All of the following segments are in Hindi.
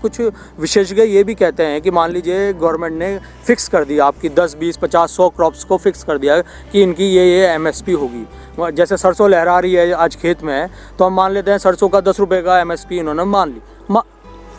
कुछ विशेषज्ञ ये भी कहते हैं कि मान लीजिए गवर्नमेंट ने फिक्स कर दिया आपकी 10, 20, 50, 100 क्रॉप्स को फिक्स कर दिया कि इनकी ये MSP होगी। जैसे सरसों लहरा रही है आज खेत में, तो हम मान लेते हैं सरसों का 10 रुपये का MSP इन्होंने मान ली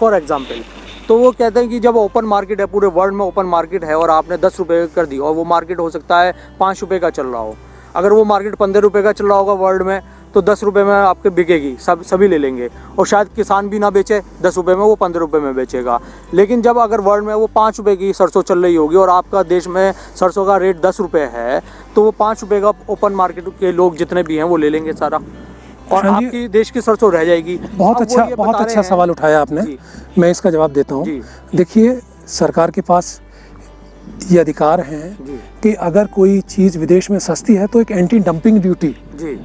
फॉर एग्जाम्पल। तो वो कहते हैं कि जब ओपन मार्केट है, पूरे वर्ल्ड में ओपन मार्केट है और आपने 10 रुपये कर दी और वो मार्केट हो सकता है 5 रुपये का चल रहा हो, अगर वो मार्केट 15 रुपये का चल रहा होगा वर्ल्ड में, तो 10 रुपये में आपके बिकेगी, सभी ले लेंगे और शायद किसान भी ना बेचे 10 रुपये में, वो 15 रुपये में बेचेगा। लेकिन जब अगर वर्ल्ड में वो 5 रुपये की सरसों चल रही होगी और आपका देश में सरसों का रेट 10 रुपये है, तो वो 5 रुपये का ओपन मार्केट के लोग जितने भी हैं वो ले लेंगे सारा, और आपकी देश की सरसों रह जाएगी। बहुत अच्छा सवाल उठाया आपने, मैं इसका जवाब देता हूँ। देखिए, सरकार के पास ये अधिकार हैं कि अगर कोई चीज़ विदेश में सस्ती है तो एक एंटी डंपिंग ड्यूटी,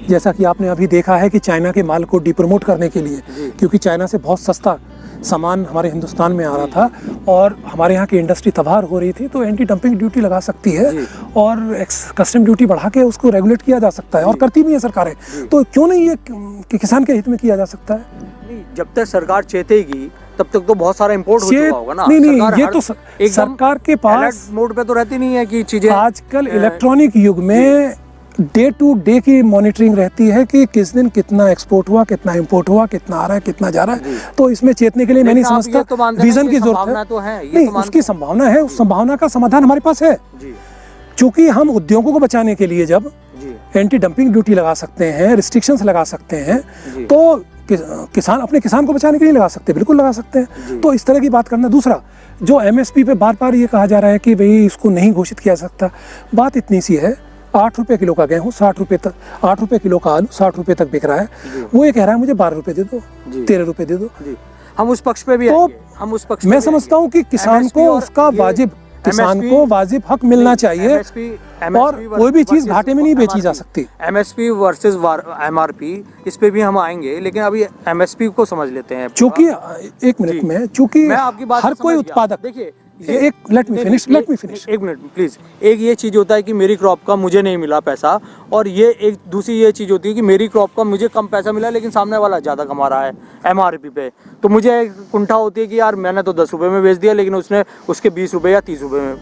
जैसा कि आपने अभी देखा है कि चाइना के माल को डिप्रोमोट करने के लिए, क्योंकि चाइना से बहुत सस्ता सामान हमारे हिंदुस्तान में आ रहा था और हमारे यहाँ की इंडस्ट्री तबाह हो रही थी, तो एंटी डंपिंग ड्यूटी लगा सकती है और कस्टम ड्यूटी बढ़ा के उसको रेगुलेट किया जा सकता है, और करती भी है सरकारें। तो क्यों नहीं ये कि किसान के हित में किया जा सकता है? जब तक सरकार चेतेगी तब तक तो बहुत सारा इंपोर्ट हो चुका होगा ना। नहीं, ये तो सरकार के पास मोड पे तो रहती नहीं है कि चीजें। आजकल इलेक्ट्रॉनिक युग में डे टू डे की मॉनिटरिंग रहती है कि किस दिन कितना एक्सपोर्ट हुआ, कितना इंपोर्ट हुआ, कितना आ रहा है, कितना जा रहा है। तो इसमें चेतने के लिए मैं नहीं समझता विजन की जरूरत है। तो है, नहीं, उसकी संभावना है, उस संभावना का समाधान हमारे पास है। चूंकि हम उद्योगों को बचाने के लिए जब एंटी डंपिंग ड्यूटी लगा सकते हैं, रिस्ट्रिक्शंस लगा सकते हैं, तो किसान अपने किसान को बचाने के लिए लगा सकते हैं, बिल्कुल लगा सकते हैं। तो इस तरह की बात करना। दूसरा, जो MSP पे बार बार ये कहा जा रहा है कि भाई इसको नहीं घोषित किया सकता, बात इतनी सी है, 8 रुपये किलो का गेहूँ 60 रुपये तक, 8 रुपये किलो का आलू 60 रुपये तक बिक रहा है, वो ये कह रहा है मुझे 12 रुपये दे दो, 13 रुपये दे दो। हम उस पक्ष पे भी हम उस पक्ष मैं समझता हूँ कि किसान को उसका वाजिब हक मिलना चाहिए और कोई भी चीज घाटे में नहीं बेची जा सकती। MSP वर्सेस MRP, इस पे भी हम आएंगे, लेकिन अभी MSP को समझ लेते हैं। चूंकि एक मिनट में, चूंकि हर कोई उत्पादक, देखिए लेट मी फिनिश एक मिनट प्लीज। एक ये चीज होता है कि मेरी क्रॉप का मुझे नहीं मिला पैसा, और ये एक दूसरी ये चीज होती है कि मेरी क्रॉप का मुझे कम पैसा मिला लेकिन सामने वाला ज्यादा कमा रहा है MRP पे, तो मुझे कुंठा होती है कि यार मैंने तो 10 रुपये में बेच दिया लेकिन उसने उसके 20 रुपये या 30 रुपये में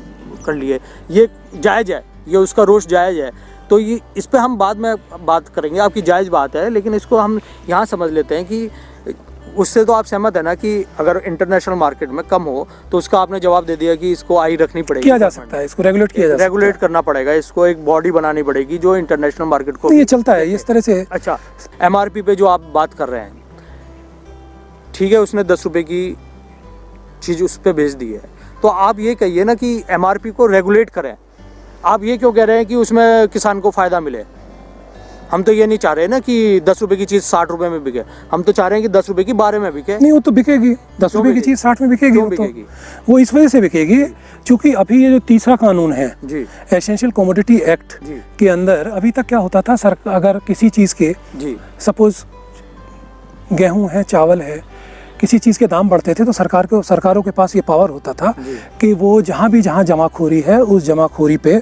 कर लिए। ये जायज़ है, ये उसका रोष जायज़ है। तो ये इस पर हम बाद में बात करेंगे, आपकी जायज़ बात है, लेकिन इसको हम यहाँ समझ लेते हैं कि उससे तो आप सहमत है ना कि अगर इंटरनेशनल मार्केट में कम हो तो उसका आपने जवाब दे दिया कि इसको आई रखनी पड़ेगी, किया जा सकता है, इसको रेगुलेट किया जा सकता है, रेगुलेट करना पड़ेगा, इसको एक बॉडी बनानी पड़ेगी जो इंटरनेशनल मार्केट को। तो ये चलता है इस तरह से। अच्छा, MRP पे जो आप बात कर रहे हैं, ठीक है, उसने 10 रुपये की चीज़ उस पर भेज दी है, तो आप ये कहिए ना कि MRP को रेगुलेट करें। आप ये क्यों कह रहे हैं कि उसमें किसान को फ़ायदा मिले? हम तो ये नहीं चाह रहे ना कि 10 रुपये की चीज़ 60 रुपये में बिके, हम तो चाह रहे हैं कि 10 रुपये की 12 में बिके। नहीं, वो तो बिकेगी, 10 रुपये की चीज़ 60 में बिकेगी। वो इस वजह से बिकेगी चूँकि अभी ये जो तीसरा कानून है, एसेंशियल कमोडिटी एक्ट के अंदर, अभी तक क्या होता था, अगर किसी चीज़ के, सपोज गेहूँ है, चावल है, किसी चीज़ के दाम बढ़ते थे तो सरकारों के पास ये पावर होता था कि वो जहाँ जमाखोरी है उस जमाखोरी पे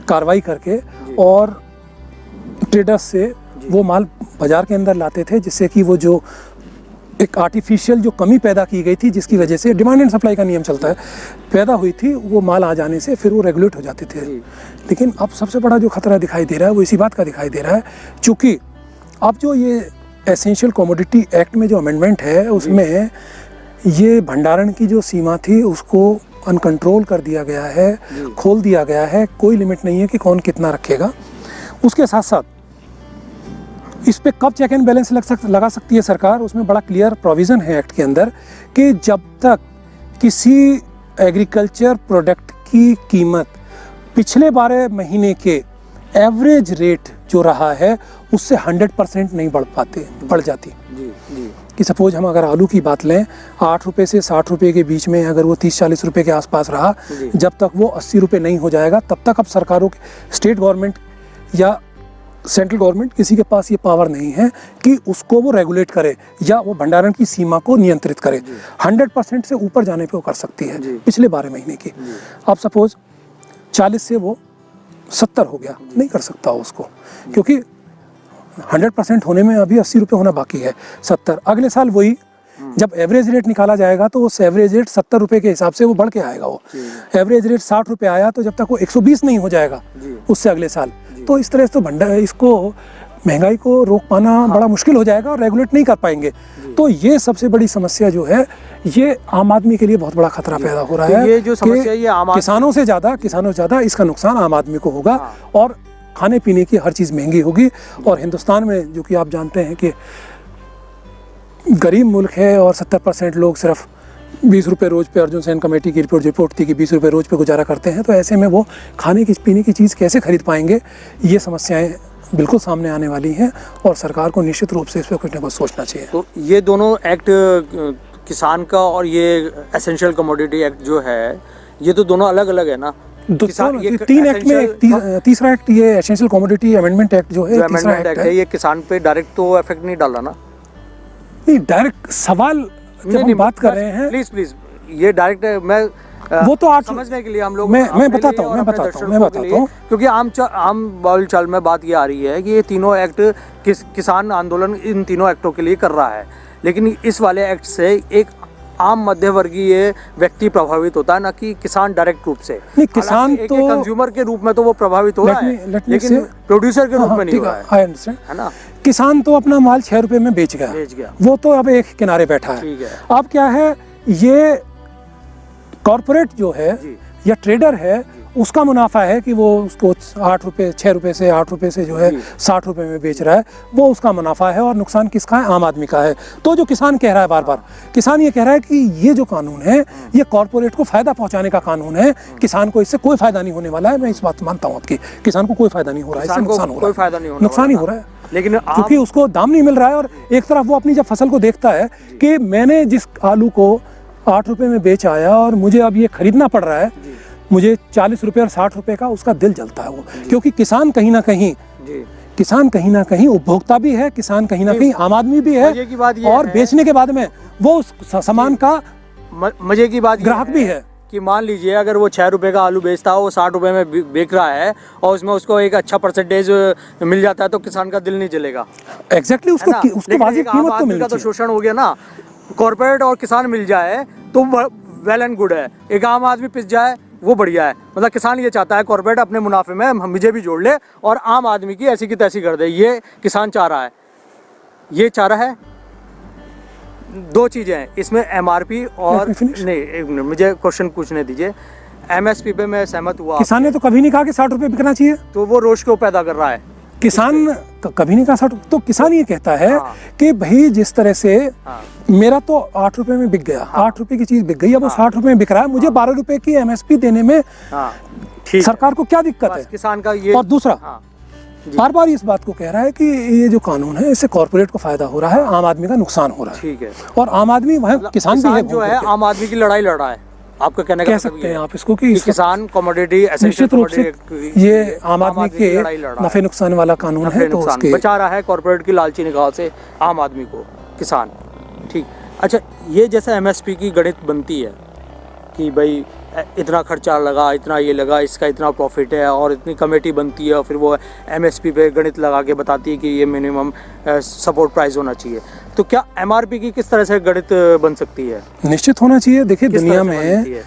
कार्रवाई करके और ट्रेडर्स से वो माल बाजार के अंदर लाते थे, जिससे कि वो जो एक आर्टिफिशियल जो कमी पैदा की गई थी, जिसकी वजह से डिमांड एंड सप्लाई का नियम चलता है, पैदा हुई थी, वो माल आ जाने से फिर वो रेगुलेट हो जाते थे। लेकिन अब सबसे बड़ा जो खतरा दिखाई दे रहा है वो इसी बात का दिखाई दे रहा है, चूँकि अब जो ये एसेंशियल कमोडिटी एक्ट में जो अमेंडमेंट है उसमें ये भंडारण की जो सीमा थी उसको अनकंट्रोल कर दिया गया है, खोल दिया गया है, कोई लिमिट नहीं है कि कौन कितना रखेगा। उसके साथ साथ इस पे कब चेक एंड बैलेंस लगा सकती है सरकार, उसमें बड़ा क्लियर प्रोविज़न है एक्ट के अंदर कि जब तक किसी एग्रीकल्चर प्रोडक्ट की कीमत पिछले 12 महीने के एवरेज रेट जो रहा है उससे 100% नहीं बढ़ जाती। कि सपोज हम अगर आलू की बात लें, 8 रुपये से 60 रुपये के बीच में अगर वो 30-40 रुपये के आसपास रहा, जब तक वो 80 रुपये नहीं हो जाएगा तब तक अब सरकारों के, स्टेट गवर्नमेंट या सेंट्रल गवर्नमेंट, किसी के पास ये पावर नहीं है कि उसको वो रेगुलेट करे या वो भंडारण की सीमा को नियंत्रित करे। 100% से ऊपर जाने पे वो कर सकती है पिछले 12 महीने की। अब सपोज 40 से वो 70 हो गया, नहीं कर सकता उसको, क्योंकि 100% होने में अभी 80 रुपये होना बाकी है, 70। अगले साल वही जब एवरेज रेट निकाला जाएगा तो उस एवरेज रेट 70 रुपये के हिसाब से वो बढ़ के आएगा। वो एवरेज रेट 60 रुपये आया तो जब तक वो 120 नहीं हो जाएगा उससे अगले साल, तो इस तरह से तो इसको महंगाई को रोक पाना बड़ा मुश्किल हो जाएगा और रेगुलेट नहीं कर पाएंगे। तो ये सबसे बड़ी समस्या जो है ये आम आदमी के लिए बहुत बड़ा खतरा पैदा हो रहा है। ये जो समस्या है ये किसानों से ज़्यादा इसका नुकसान आम आदमी को होगा और खाने पीने की हर चीज़ महंगी होगी। और हिंदुस्तान में जो कि आप जानते हैं कि गरीब मुल्क है और 70% लोग सिर्फ 20 रुपये रोज़ पे, अर्जुन सेन कमेटी की रिपोर्ट थी कि 20 रुपये रोज़ पे गुजारा करते हैं, तो ऐसे में वो खाने की पीने की चीज़ कैसे खरीद पाएंगे। ये समस्याएं बिल्कुल सामने आने वाली हैं और सरकार को निश्चित रूप से इस पर कुछ ना कुछ सोचना चाहिए। तो ये दोनों एक्ट, किसान का और ये एसेंशियल कमोडिटी एक्ट जो है, ये तो दोनों अलग अलग है ना। तीन एक्ट में तीसरा एक्ट ये एसेंशियल कमोडिटी अमेंडमेंट एक्ट जो है, तीसरा एक्ट है, ये किसान पे डायरेक्ट तो इफेक्ट नहीं डाला ना। नहीं, डायरेक्ट सवाल जब हम बात कर रहे हैं, प्लीज ये डायरेक्ट मैं वो तो आज समझने के लिए हम लोग मैं बताता हूँ क्योंकि आम बोलचाल में बात ये आ रही है कि ये तीनों एक्ट किसान आंदोलन इन तीनों एक्टों के लिए कर रहा है, लेकिन इस वाले एक्ट से एक आम मध्यवर्गीय व्यक्ति प्रभावित होता है, ना कि किसान डायरेक्ट रूप से। नहीं, किसान तो कंज्यूमर के रूप में तो वो प्रभावित हो रहा है, लेकिन प्रोड्यूसर के रूप में नहीं हो रहा है ना। किसान तो अपना माल 6 रुपए में बेच गया, वो तो अब एक किनारे बैठा है। अब क्या है, ये कॉर्पोरेट जो है या ट्रेडर है उसका मुनाफा है कि वो उसको 8 रुपये 6 रुपये से 8 रुपये से जो है 60 रुपये में बेच रहा है, वो उसका मुनाफा है और नुकसान किसका है, आम आदमी का है। तो जो किसान कह रहा है, बार बार किसान ये कह रहा है कि ये जो कानून है ये कॉर्पोरेट को फायदा पहुंचाने का कानून है, किसान को इससे कोई फायदा नहीं होने वाला है। मैं इस बात मानता हूँ आपकी, किसान को कोई फायदा नहीं हो रहा है, इससे नुकसान हो रहा है, नुकसान ही हो रहा है, लेकिन क्योंकि उसको दाम नहीं मिल रहा है। और एक तरफ वो अपनी जब फसल को देखता है कि मैंने जिस आलू को 8 रुपये में बेच आया और मुझे अब ये खरीदना पड़ रहा है, मुझे 40 रुपये और 60 रुपये का, उसका दिल जलता है वो, क्योंकि किसान कहीं ना कहीं उपभोक्ता भी है, किसान कहीं ना कहीं आम आदमी भी है, और बेचने के बाद में वो उस सामान का मजे की बात ग्राहक भी है कि मान लीजिए अगर वो 6 रुपये का आलू बेचता है, वो 60 रुपये में बेच रहा है और उसमें उसको एक अच्छा परसेंटेज मिल जाता है, तो किसान का दिल नहीं जलेगा। एग्जैक्टली, उसको वाजिब कीमत तो मिलनी चाहिए। तो शोषण हो गया ना, कॉर्पोरेट और किसान मिल जाए तो वेल एंड गुड है, एक आम आदमी पिस जाए वो बढ़िया है। मतलब किसान ये चाहता है कॉर्पोरेट अपने मुनाफे में मुझे भी जोड़ ले और आम आदमी की ऐसी की तैसी कर दे, ये किसान चाह रहा है। ये चाह रहा है, दो चीज़ें हैं इसमें, एमआरपी और नहीं, मुझे क्वेश्चन पूछने दीजिए। एमएसपी पे मैं सहमत हुआ, किसान ने तो कभी नहीं कहा कि 60 रुपये बिकना चाहिए, तो वो रोष क्यों पैदा कर रहा है? किसान कभी नहीं कहा 60, तो किसान ये कहता है कि भाई जिस तरह से मेरा तो 8 रुपए में बिक गया, 8 रुपए की चीज बिक गई, अब वो 60 रुपए में बिक रहा है, मुझे 12 रुपए की एमएसपी देने में सरकार को क्या दिक्कत है? किसान का ये। और दूसरा, बार बार इस बात को कह रहा है कि ये जो कानून है इससे कॉर्पोरेट को फायदा हो रहा है, आम आदमी का नुकसान हो रहा है। ठीक है, और आम आदमी वहाँ किसान भी है जो है, आम आदमी की लड़ाई लड़ रहा है। आपका कहने का कह सकते हैं आप इसको कि किसान कमोडिटी निश्चित रूप से ये आम आदमी के नफे नुकसान वाला कानून है, तो उसके बचा रहा है कॉर्पोरेट की लालची निगाह से आम आदमी को, किसान। ठीक, अच्छा, ये जैसे एमएसपी की गणित बनती है कि भाई इतना खर्चा लगा, इतना ये लगा, इसका इतना प्रॉफिट है, और इतनी कमेटी बनती है और फिर वो एमएसपी पे गणित लगा के बताती है कि ये मिनिमम सपोर्ट प्राइस होना चाहिए, तो क्या एमआरपी की किस तरह से गणित बन सकती है? निश्चित होना चाहिए। देखिए, दुनिया में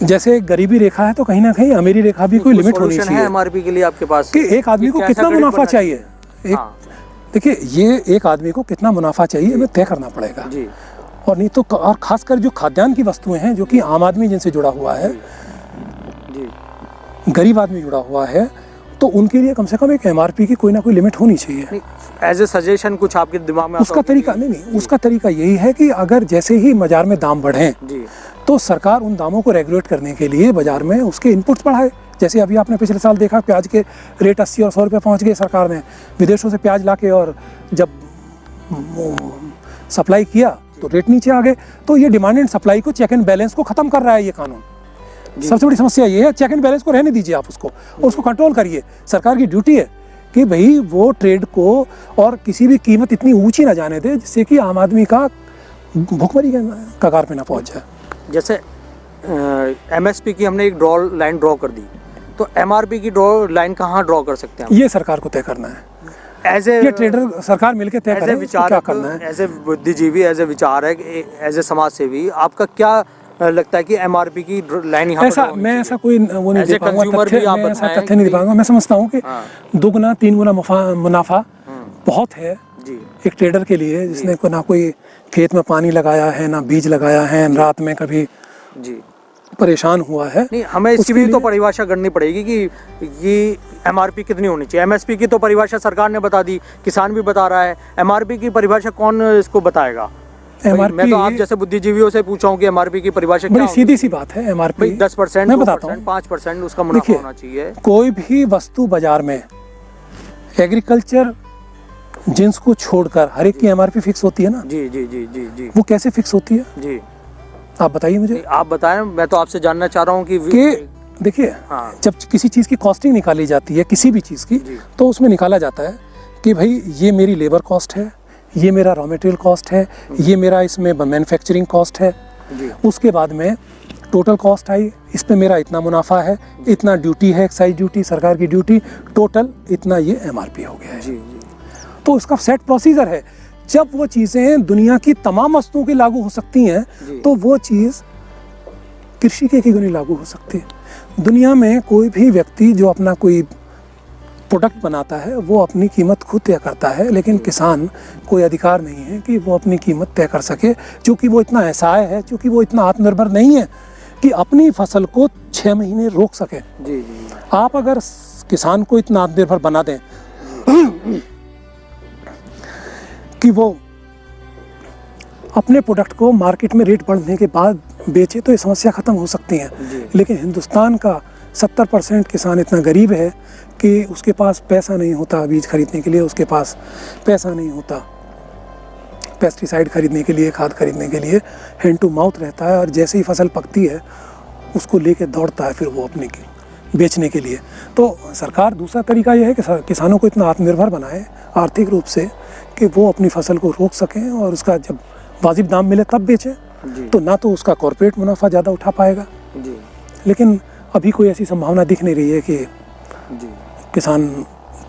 जैसे गरीबी रेखा है तो कहीं ना कहीं अमीरी रेखा भी कोई लिमिट होनी चाहिए। एमआरपी के लिए आपके पास कि एक आदमी को कितना मुनाफा चाहिए, देखिए ये एक आदमी को कितना मुनाफा चाहिए हमें तय करना पड़ेगा जी। और नहीं तो, और खासकर जो खाद्यान्न की वस्तुएं हैं जो कि आम आदमी जिनसे जुड़ा हुआ है जी, गरीब आदमी जुड़ा हुआ है, तो उनके लिए कम से कम एक एमआरपी की कोई ना कोई लिमिट होनी चाहिए। एज ए सजेशन कुछ आपके दिमाग में उसका तरीका नहीं, उसका तरीका यही है कि अगर जैसे ही बाजार में दाम बढ़े तो सरकार उन दामों को रेगुलेट करने के लिए बाजार में उसके इनपुट्स बढ़ाए। जैसे अभी आपने पिछले साल देखा, प्याज के रेट 80 और 100 रुपये पहुँच गए सरकार ने, विदेशों से प्याज लाके, और जब सप्लाई किया तो रेट नीचे आ गए। तो ये डिमांड एंड सप्लाई को, चेक एंड बैलेंस को खत्म कर रहा है ये कानून। सबसे बड़ी समस्या ये है, चेक एंड बैलेंस को रहने दीजिए आप उसको, और उसको कंट्रोल करिए। सरकार की ड्यूटी है कि भाई वो ट्रेड को और किसी भी कीमत इतनी ऊंची ना जाने दे जिससे कि आम आदमी का भुखमरी के कगार पे ना पहुंच जाए। जैसे एमएसपी की हमने एक लाइन ड्रॉ कर दी, तो एमआरपी की लाइन कहाँ ड्रॉ कर सकते हैं? ये सरकार को तय करना है। एज ए ये ट्रेडर सरकार मिलकर तय करे इसको क्या करना है। एज ए बुद्धिजीवी, एज ए विचारक, एज ए समाज सेवी, आपका क्या लगता है कि एमआरपी की लाइन यहाँ ऐसा मैं ऐसा कोई वो नहीं दे पाऊंगा, मैं ऐसा तथ्य नहीं दे पाऊंगा। मैं समझता हूँ कि हाँ। 2 गुना 3 गुना मुनाफा बहुत है जी। एक ट्रेडर के लिए, जिसने को ना कोई खेत में पानी लगाया है, ना बीज लगाया है, रात में कभी जी परेशान हुआ है। नहीं, हमें इसकी भी तो परिभाषा करनी पड़ेगी कि ये एमआरपी कितनी होनी चाहिए। एमएसपी की तो परिभाषा सरकार ने बता दी, किसान भी बता रहा है, एमआरपी की परिभाषा कौन इसको बताएगा? मैं तो आप जैसे बुद्धिजीवियों से पूछा हूँ कि एमआरपी की परिभाषा क्या? बड़ी सीधी सी बात है। एमआरपी 10%, मैं बताता हूँ, 5% उसका मुनाफा होना चाहिए। कोई भी वस्तु बाजार में एग्रीकल्चर जिन्स को छोड़कर हर एक की एमआरपी फिक्स होती है ना। जी जी जी जी जी। वो कैसे फिक्स होती है जी, आप बताइए मुझे। आप बताएं, मैं तो आपसे जानना चाह रहा हूँ कि देखिए, हाँ। जब किसी चीज़ की कॉस्टिंग निकाली जाती है, किसी भी चीज़ की, तो उसमें निकाला जाता है कि भाई ये मेरी लेबर कॉस्ट है, ये मेरा रॉ मटेरियल कॉस्ट है, ये मेरा इसमें मैन्युफैक्चरिंग कॉस्ट है। उसके बाद में टोटल कॉस्ट आई, इस पे मेरा इतना मुनाफा है, इतना ड्यूटी है, एक्साइज ड्यूटी, सरकार की ड्यूटी, टोटल इतना ये एमआरपी हो गया है। जी। तो इसका सेट प्रोसीजर है। जब वो चीज़ें दुनिया की तमाम वस्तुओं की लागू हो सकती हैं, तो वो चीज़ कृषि के क्यों नहीं लागू हो सकती? दुनिया में कोई भी व्यक्ति जो अपना कोई प्रोडक्ट बनाता है वो अपनी कीमत खुद तय करता है, लेकिन किसान कोई अधिकार नहीं है कि वो अपनी कीमत तय कर सके, क्योंकि वो इतना असहाय है, क्योंकि वो इतना आत्मनिर्भर नहीं है कि अपनी फसल को 6 महीने रोक सके। जी जी। आप अगर किसान को इतना आत्मनिर्भर बना दें कि वो अपने प्रोडक्ट को मार्केट में रेट बढ़ने के बाद बेचे, तो ये समस्या ख़त्म हो सकती है। लेकिन हिंदुस्तान का 70% किसान इतना गरीब है कि उसके पास पैसा नहीं होता बीज खरीदने के लिए, उसके पास पैसा नहीं होता पेस्टिसाइड खरीदने के लिए, खाद खरीदने के लिए। हैंड टू माउथ रहता है, और जैसे ही फसल पकती है उसको लेके दौड़ता है फिर वो अपने बेचने के लिए। तो सरकार दूसरा तरीका यह है कि किसानों को इतना आत्मनिर्भर बनाए आर्थिक रूप से कि वो अपनी फसल को रोक सकें, और उसका जब वाजिब दाम मिले तब बेचें। तो ना तो उसका कॉर्पोरेट मुनाफा ज़्यादा उठा पाएगा, लेकिन अभी कोई ऐसी संभावना दिख नहीं रही है कि किसान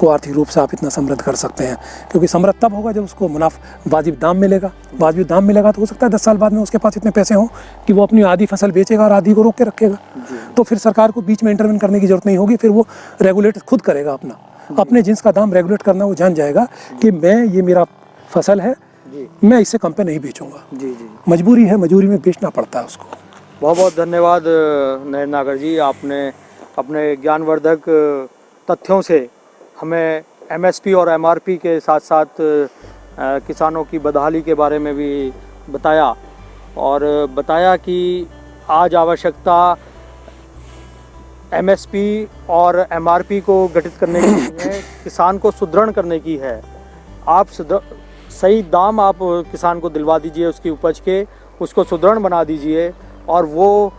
को आर्थिक रूप से आप इतना समृद्ध कर सकते हैं, क्योंकि समृद्ध तब होगा जब उसको मुनाफा वाजिब दाम मिलेगा। वाजिब दाम मिलेगा तो हो सकता है 10 साल बाद में उसके पास इतने पैसे हों कि वो अपनी आधी फसल बेचेगा और आधी को रोक के रखेगा। तो फिर सरकार को बीच में इंटरवेन करने की जरूरत नहीं होगी, फिर वो रेगुलेट खुद करेगा अपने जिन्स का दाम रेगुलेट करना। वो जान जाएगा कि ये मेरा फसल है, मैं इससे कम पे नहीं बेचूंगा। मजबूरी है, मजबूरी में बेचना पड़ता है उसको। बहुत बहुत धन्यवाद नयन नागर जी, आपने अपने ज्ञानवर्धक तथ्यों से हमें एमएसपी और एमआरपी के साथ साथ किसानों की बदहाली के बारे में भी बताया, और बताया कि आज आवश्यकता एमएसपी और एमआरपी को गठित करने की नहीं है, किसान को सुदृढ़ करने की है। आप सही दाम आप किसान को दिलवा दीजिए उसकी उपज के, उसको सुदृढ़ बना दीजिए, और वो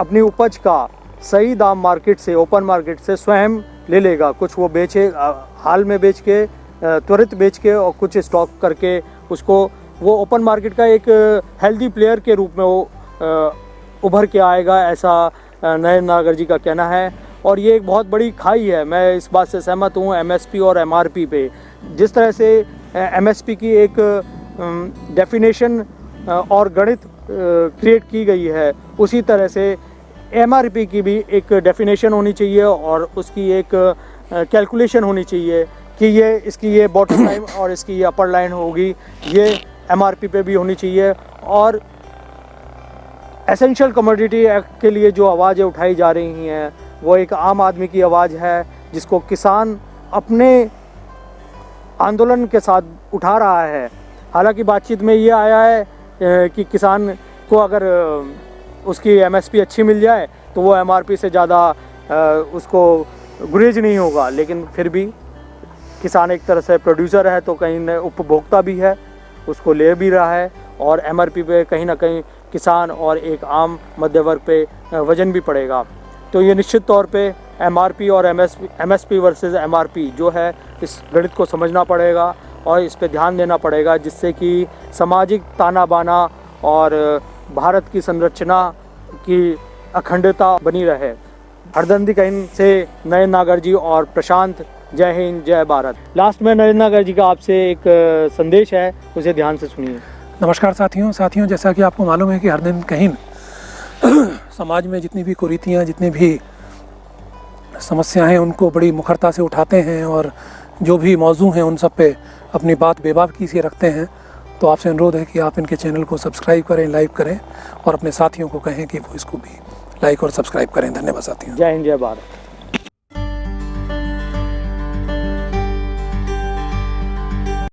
अपनी उपज का सही दाम मार्केट से, ओपन मार्केट से स्वयं ले लेगा। कुछ वो बेचे, हाल में बेच के, त्वरित बेच के, और कुछ स्टॉक करके उसको वो ओपन मार्केट का एक हेल्दी प्लेयर के रूप में वो उभर के आएगा, ऐसा नयन नागर जी का कहना है। और ये एक बहुत बड़ी खाई है, मैं इस बात से सहमत हूँ एमएसपी और एमआरपी पे। जिस तरह से एमएसपी की एक डेफिनेशन और गणित क्रिएट की गई है, उसी तरह से एमआरपी की भी एक डेफिनेशन होनी चाहिए और उसकी एक कैलकुलेशन होनी चाहिए कि इसकी बॉटम लाइन और इसकी ये अपर लाइन होगी, ये एमआरपी पे भी होनी चाहिए। और एसेंशियल कमोडिटी एक्ट के लिए जो आवाज़ें उठाई जा रही हैं वो एक आम आदमी की आवाज़ है, जिसको किसान अपने आंदोलन के साथ उठा रहा है। हालांकि बातचीत में ये आया है कि किसान को अगर उसकी एमएसपी अच्छी मिल जाए तो वो एमआरपी से ज़्यादा उसको गुरेज नहीं होगा, लेकिन फिर भी किसान एक तरह से प्रोड्यूसर है तो कहीं न उपभोक्ता भी है, उसको ले भी रहा है, और एमआरपी पे कहीं ना कहीं किसान और एक आम मध्य वर्ग पे वजन भी पड़ेगा। तो ये निश्चित तौर पे एमआरपी और एमएसपी वर्सेस एमआरपी जो है, इस गणित को समझना पड़ेगा और इस पे ध्यान देना पड़ेगा, जिससे कि सामाजिक ताना बाना और भारत की संरचना की अखंडता बनी रहे। हरदंदी कहीं से नयन नागर जी और प्रशांत जय हिंद, जय भारत। लास्ट में नरेंद्र नागर जी का आपसे एक संदेश है, उसे ध्यान से सुनिए। नमस्कार साथियों, जैसा कि आपको मालूम है कि हर दिन कहीं समाज में जितनी भी कुरीतियाँ, जितनी भी समस्याएं हैं, उनको बड़ी मुखरता से उठाते हैं और जो भी मौजू हैं उन सब पे अपनी बात बेबाकी से रखते हैं। तो आपसे अनुरोध है कि आप इनके चैनल को सब्सक्राइब करें, लाइक करें और अपने साथियों को कहें कि वो इसको भी लाइक और सब्सक्राइब करें। धन्यवाद साथियों। जय हिंद, जय भारत।